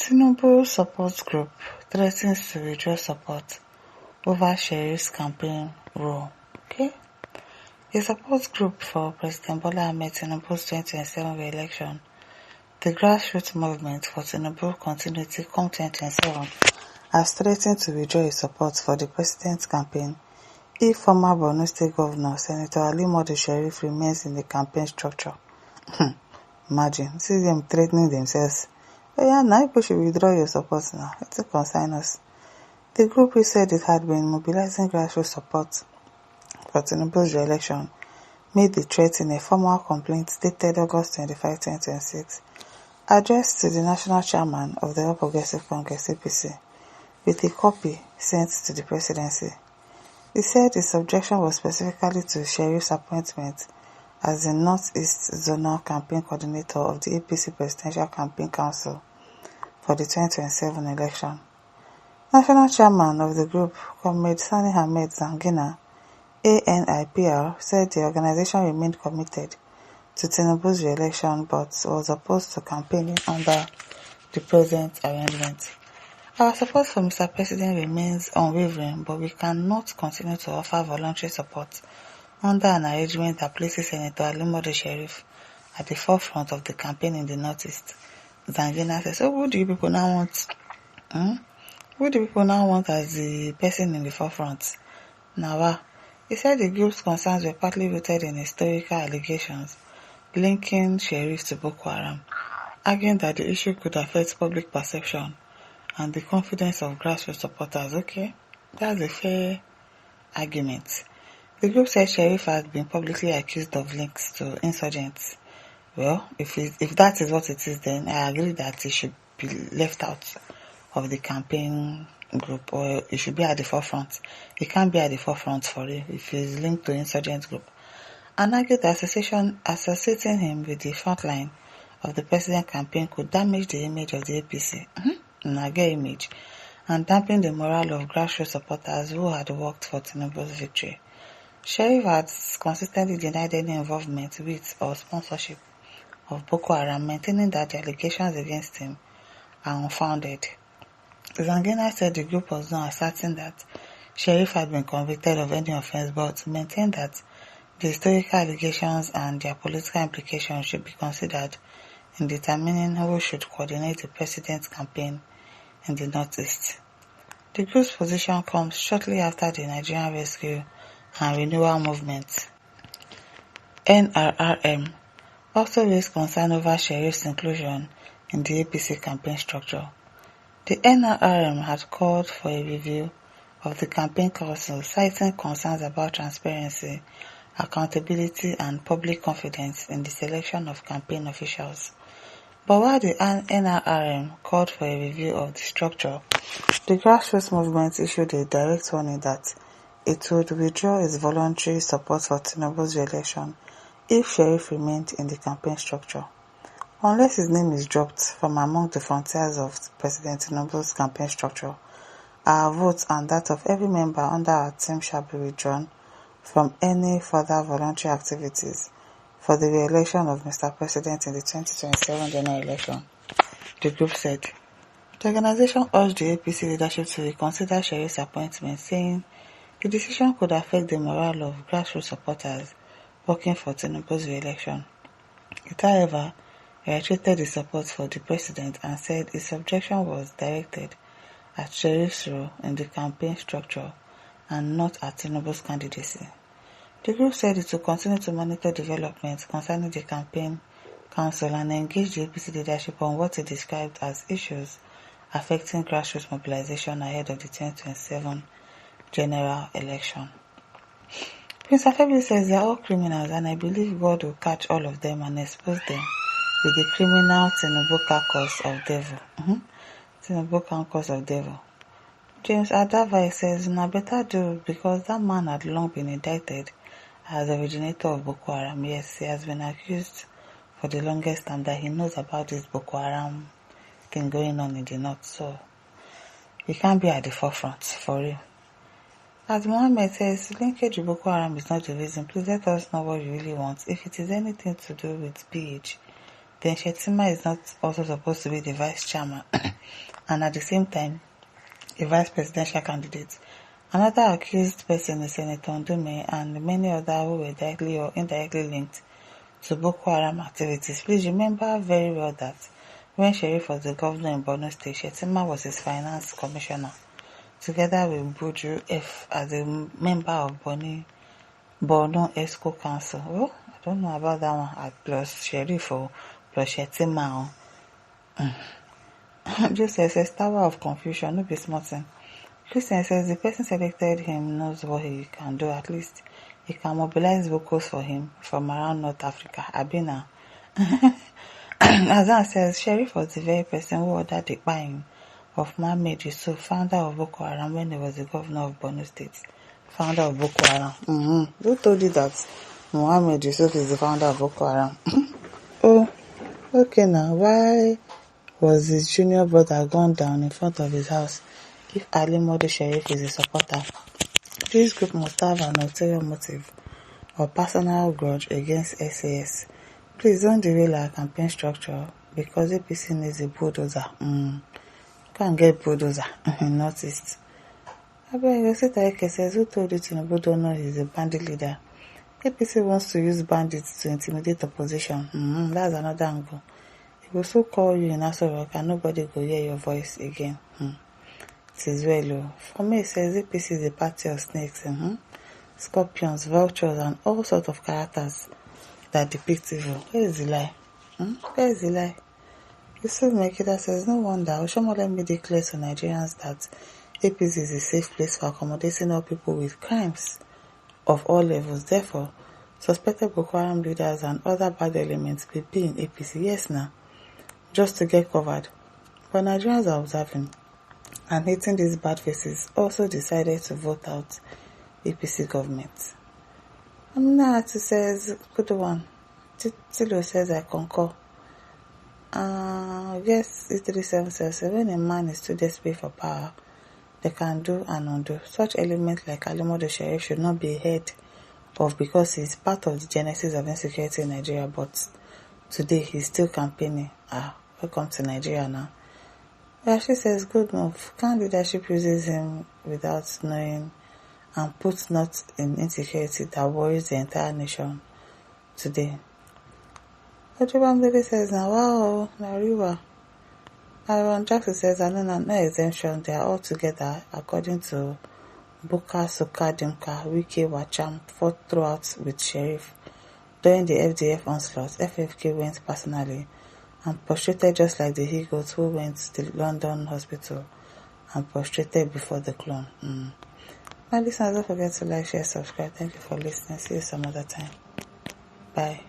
Tinubu support group threatens to withdraw support over Seyi'S campaign role. Okay? A support group for President Bola Ahmed Tinubu's 2027 re-election, the grassroots movement for Tinubu continuity come 2027, has threatened to withdraw its support for the president's campaign if former Borno State Governor Senator Ali Modu Sheriff remains in the campaign structure. Imagine, see them threatening themselves. Oh yeah, now people should withdraw your support now. It's a concern us. The group said it had been mobilizing grassroots support for Tinubu's re-election made the threat in a formal complaint dated August 25, 2026, addressed to the national chairman of the All Progressive Congress (APC), with a copy sent to the presidency. He said his objection was specifically to Sheriff's appointment as the Northeast Zonal Campaign Coordinator of the APC Presidential Campaign Council for the 2027 election. National Chairman of the group, Comrade Sani Ahmed Zangina, ANIPR, said the organization remained committed to Tinubu's re-election but was opposed to campaigning under the present arrangement. Our support for Mr. President remains unwavering, but we cannot continue to offer voluntary support under an arrangement that places Senator Ali Modu Sheriff at the forefront of the campaign in the Northeast. Zangina says, so who do you people now want? Who do people now want as the person in the forefront? Nawa. He said the group's concerns were partly rooted in historical allegations linking Sheriff to Boko Haram, arguing that the issue could affect public perception and the confidence of grassroots supporters. Okay, that's a fair argument. The group said Sheriff had been publicly accused of links to insurgents. Well, if that is what it is, then I agree that it should be left out of the campaign group, or it should be at the forefront. It can't be at the forefront for it if it's linked to insurgent group. And argued that associating him with the front line of the president campaign could damage the image of the APC. Image, and dampen the morale of grassroots supporters who had worked for Tinubu's victory. Sheriff had consistently denied any involvement with or sponsorship of Boko Haram, maintaining that the allegations against him are unfounded. Zangina said the group was not asserting that Sheriff had been convicted of any offense, but maintained that the historical allegations and their political implications should be considered in determining who should coordinate the president's campaign in the Northeast. The group's position comes shortly after the Nigerian Rescue and Renewal Movement, NRRM, also raised concern over Sheriff's inclusion in the APC campaign structure. The NRRM had called for a review of the campaign council, citing concerns about transparency, accountability, and public confidence in the selection of campaign officials. But while the NRRM called for a review of the structure, the grassroots movement issued a direct warning that it would withdraw its voluntary support for Tinubu's re-election if Sheriff remained in the campaign structure. Unless his name is dropped from among the frontiers of President Tinubu's campaign structure, our vote and that of every member under our team shall be withdrawn from any further voluntary activities for the re-election of Mr. President in the 2027 general election, the group said. The organization urged the APC leadership to reconsider Sheriff's appointment, saying the decision could affect the morale of grassroots supporters working for Tinubu's re-election. It, however, reiterated its support for the president and said its objection was directed at Sheriff's role in the campaign structure and not at Tinubu's candidacy. The group said it will continue to monitor developments concerning the campaign council and engage the APC leadership on what it described as issues affecting grassroots mobilization ahead of the 2027 general election. Prince Afebi says they are all criminals, and I believe God will catch all of them and expose them with the criminal Tinubu caucus of devil. Tinubu caucus of devil. James Adavai says, "Na better do, because that man had long been indicted as the originator of Boko Haram. Yes, he has been accused for the longest time that he knows about this Boko Haram thing going on in the north, so he can't be at the forefront, for real." As Mohammed says, linkage with Boko Haram is not the reason. Please let us know what you really want. If it is anything to do with PH, then Shettima is not also supposed to be the vice chairman and at the same time a vice presidential candidate. Another accused person is Senator Ndume and many others who were directly or indirectly linked to Boko Haram activities. Please remember very well that when Sheriff was the governor in Borno State, Shettima was his finance commissioner, together with Buju F as a member of Borno ESCO Council. Oh, I don't know about that one. Plus Sheriff plus Shettima. Just says a tower of confusion, no be small thing. Christian says the person selected him knows what he can do. At least he can mobilize vocals for him from around North Africa. Abina. Azan says Sheriff was the very person who ordered the buying of Mohammed Yusuf, founder of Boko Haram, when he was the governor of Borno State. Founder of Boko Haram. Who told you that Mohammed Yusuf is the founder of Boko Haram? Oh, okay now. Why was his junior brother gunned down in front of his house if Ali Modu Sheriff is a supporter? This group must have an ulterior motive or personal grudge against SAS. Please don't derail our campaign structure because APC needs a bulldozer. Can't get bulldozer in Northeast. Abeg, says, who told you Tinubu don't know he's a bandit leader? APC wants to use bandits to intimidate opposition. That's another angle. He will so call you in Aso Rock and nobody will hear your voice again. It is well. For me, it says APC is a party of snakes, scorpions, vultures, and all sorts of characters that depict evil. Where is the lie? Where is the lie? Yusuf Mekida says, no wonder Oshomola made it clear to Nigerians that APC is a safe place for accommodating all people with crimes of all levels. Therefore, suspected Boko Haram leaders and other bad elements will be in APC. Yes, now, just to get covered. But Nigerians are observing and hating these bad faces also decided to vote out APC government. Aminati says, good one. Tilo says, I concur. Yes, E37 says, when a man is too desperate for power, they can do and undo. Such elements like Alimodo Sheriff should not be heard of because he's part of the genesis of insecurity in Nigeria, but today he's still campaigning. Welcome to Nigeria now. She says, good move. Can leadership uses him without knowing and puts not in insecurity that worries the entire nation today. Ojibambele says, now wow, Nariwa. Aaron Jackson says, no exemption, they are all together according to Buka, Suka, Dimka, Wiki, Wacham, fought throughout with Sheriff. During the FDF onslaught, FFK went personally and prostrated just like the he-goats who went to the London hospital and prostrated before the clone. My listeners, don't forget to like, share, subscribe. Thank you for listening. See you some other time. Bye.